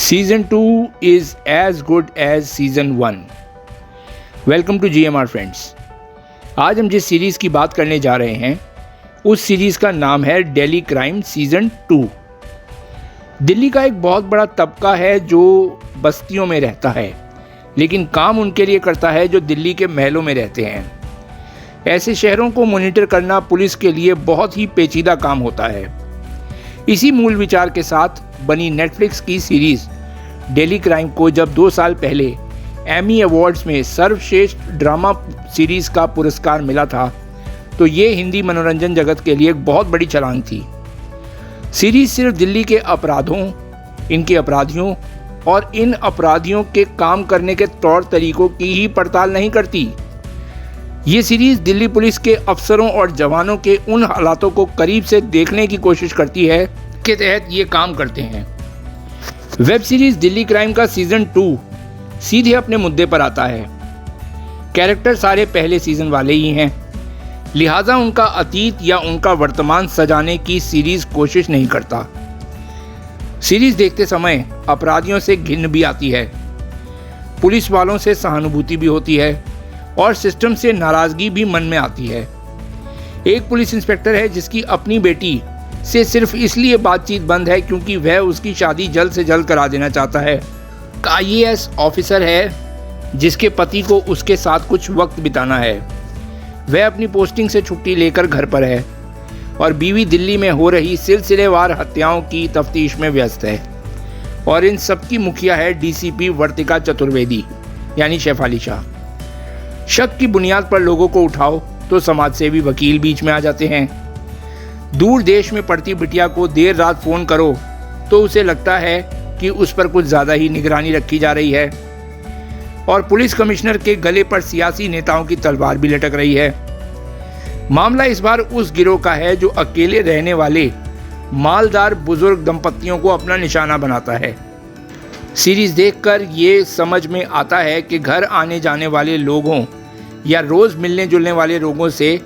Season 2 is as good as Season 1. Welcome to GMR friends. आज हम जिस series की बात करने जा रहे हैं उस सीरीज़ का नाम है दिल्ली क्राइम सीज़न 2। दिल्ली का एक बहुत बड़ा तबका है जो बस्तियों में रहता है, लेकिन काम उनके लिए करता है जो दिल्ली के महलों में रहते हैं। ऐसे शहरों को मॉनिटर करना पुलिस के लिए बहुत ही पेचीदा काम होता है। इसी मूल विचार के साथ बनी नेटफ्लिक्स की सीरीज़ दिल्ली क्राइम को जब 2 साल पहले एमी अवार्ड्स में सर्वश्रेष्ठ ड्रामा सीरीज़ का पुरस्कार मिला था, तो ये हिंदी मनोरंजन जगत के लिए एक बहुत बड़ी छलांग थी। सीरीज़ सिर्फ दिल्ली के अपराधों, इनके अपराधियों और इन अपराधियों के काम करने के तौर तरीकों की ही पड़ताल नहीं करती। ये सीरीज़ दिल्ली पुलिस के अफसरों और जवानों के उन हालातों को करीब से देखने की कोशिश करती है के तहत ये काम करते हैं। वेब सीरीज़ दिल्ली क्राइम का सीज़न 2 सीधे अपने मुद्दे पर आता है। कैरेक्टर सारे पहले सीज़न वाले ही हैं, लिहाजा उनका अतीत या उनका वर्तमान सजाने की सीरीज़ कोशिश नहीं करता। सीरीज़ देखते समय अपराधियों से घिन भी आती है, पुलिस वालों से सहानुभूति भी होती है और सिस्टम से नाराज़गी भी मन में आती है। एक पुलिस इंस्पेक्टर है जिसकी अपनी बेटी से सिर्फ इसलिए बातचीत बंद है क्योंकि वह उसकी शादी जल्द से जल्द करा देना चाहता है। IAS ऑफिसर है जिसके पति को उसके साथ कुछ वक्त बिताना है। वह अपनी पोस्टिंग से छुट्टी लेकर घर पर है और बीवी दिल्ली में हो रही सिलसिलेवार हत्याओं की तफ्तीश में व्यस्त है। और इन सबकी मुखिया है DCP वर्तिका चतुर्वेदी यानी शेफाली शाह। शक की बुनियाद पर लोगों को उठाओ तो समाजसेवी वकील बीच में आ जाते हैं। दूर देश में पढ़ती बिटिया को देर रात फ़ोन करो तो उसे लगता है कि उस पर कुछ ज़्यादा ही निगरानी रखी जा रही है। और पुलिस कमिश्नर के गले पर सियासी नेताओं की तलवार भी लटक रही है। मामला इस बार उस गिरोह का है जो अकेले रहने वाले मालदार बुजुर्ग दंपतियों को अपना निशाना बनाता है। सीरीज़ देखकर ये समझ में आता है कि घर आने जाने वाले लोगों या रोज़ मिलने जुलने वाले लोगों से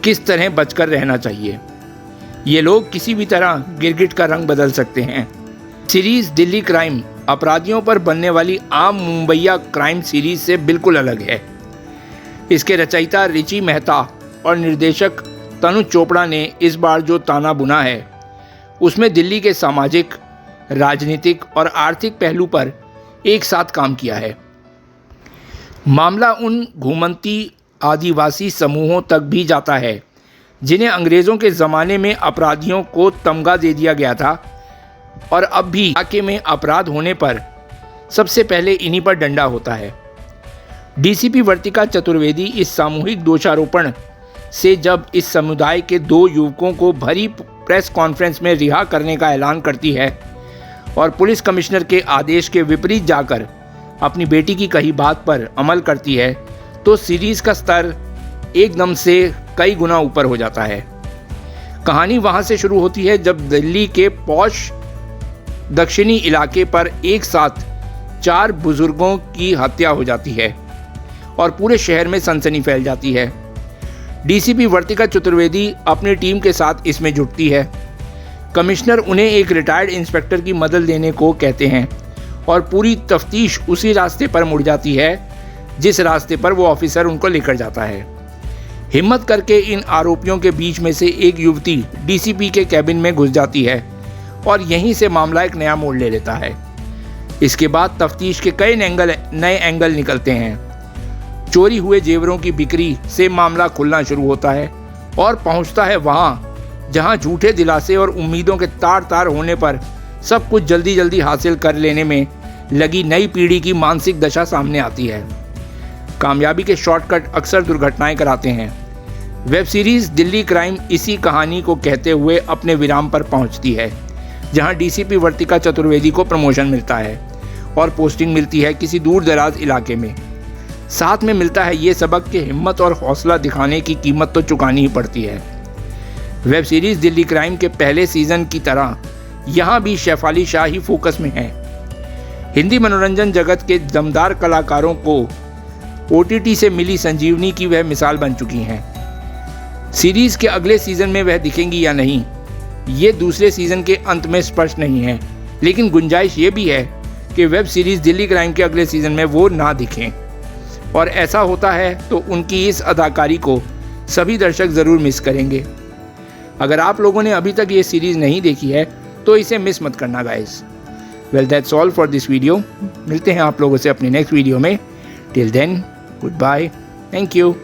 किस तरह बचकर रहना चाहिए। ये लोग किसी भी तरह गिरगिट का रंग बदल सकते हैं। सीरीज़ दिल्ली क्राइम अपराधियों पर बनने वाली आम मुंबईया क्राइम सीरीज़ से बिल्कुल अलग है। इसके रचयिता रिची मेहता और निर्देशक तनु चोपड़ा ने इस बार जो ताना बुना है उसमें दिल्ली के सामाजिक, राजनीतिक और आर्थिक पहलू पर एक साथ काम किया है। मामला उन घूमंती आदिवासी समूहों तक भी जाता है जिन्हें अंग्रेज़ों के ज़माने में अपराधियों को तमगा दे दिया गया था और अब भी इलाके में अपराध होने पर सबसे पहले इन्हीं पर डंडा होता है। DCP वर्तिका चतुर्वेदी इस सामूहिक दोषारोपण से जब इस समुदाय के 2 युवकों को भरी प्रेस कॉन्फ्रेंस में रिहा करने का ऐलान करती है और पुलिस कमिश्नर के आदेश के विपरीत जाकर अपनी बेटी की कही बात पर अमल करती है, तो सीरीज़ का स्तर एकदम से कई गुना ऊपर हो जाता है। कहानी वहाँ से शुरू होती है जब दिल्ली के पॉश दक्षिणी इलाके पर एक साथ 4 बुजुर्गों की हत्या हो जाती है और पूरे शहर में सनसनी फैल जाती है। DCP वर्तिका चतुर्वेदी अपनी टीम के साथ इसमें जुटती है। कमिश्नर उन्हें एक रिटायर्ड इंस्पेक्टर की मदद लेने को कहते हैं और पूरी तफ्तीश उसी रास्ते पर मुड़ जाती है जिस रास्ते पर वो ऑफिसर उनको लेकर जाता है। हिम्मत करके इन आरोपियों के बीच में से एक युवती DCP के कैबिन में घुस जाती है और यहीं से मामला एक नया मोड़ ले लेता है। इसके बाद तफ्तीश के कई नए एंगल निकलते हैं। चोरी हुए जेवरों की बिक्री से मामला खुलना शुरू होता है और पहुंचता है वहां जहां झूठे दिलासे और उम्मीदों के तार होने पर सब कुछ जल्दी जल्दी हासिल कर लेने में लगी नई पीढ़ी की मानसिक दशा सामने आती है। कामयाबी के शॉर्टकट अक्सर दुर्घटनाएं कराते हैं। वेब सीरीज़ दिल्ली क्राइम इसी कहानी को कहते हुए अपने विराम पर पहुंचती है, जहां DCP वर्तिका चतुर्वेदी को प्रमोशन मिलता है और पोस्टिंग मिलती है किसी दूर दराज इलाके में। साथ में मिलता है ये सबक कि हिम्मत और हौसला दिखाने की कीमत तो चुकानी ही पड़ती है। वेब सीरीज़ दिल्ली क्राइम के पहले सीज़न की तरह यहाँ भी शेफाली शाह ही फोकस में है। हिंदी मनोरंजन जगत के दमदार कलाकारों को OTT से मिली संजीवनी की वह मिसाल बन चुकी हैं। सीरीज़ के अगले सीज़न में वह दिखेंगी या नहीं, ये दूसरे सीज़न के अंत में स्पष्ट नहीं है, लेकिन गुंजाइश ये भी है कि वेब सीरीज़ दिल्ली क्राइम के अगले सीज़न में वो ना दिखें, और ऐसा होता है तो उनकी इस अदाकारी को सभी दर्शक ज़रूर मिस करेंगे। अगर आप लोगों ने अभी तक ये सीरीज़ नहीं देखी है तो इसे मिस मत करना guys. Well that's all for this video. मिलते हैं आप लोगों से अपने नेक्स्ट वीडियो में। Till then good bye, thank you.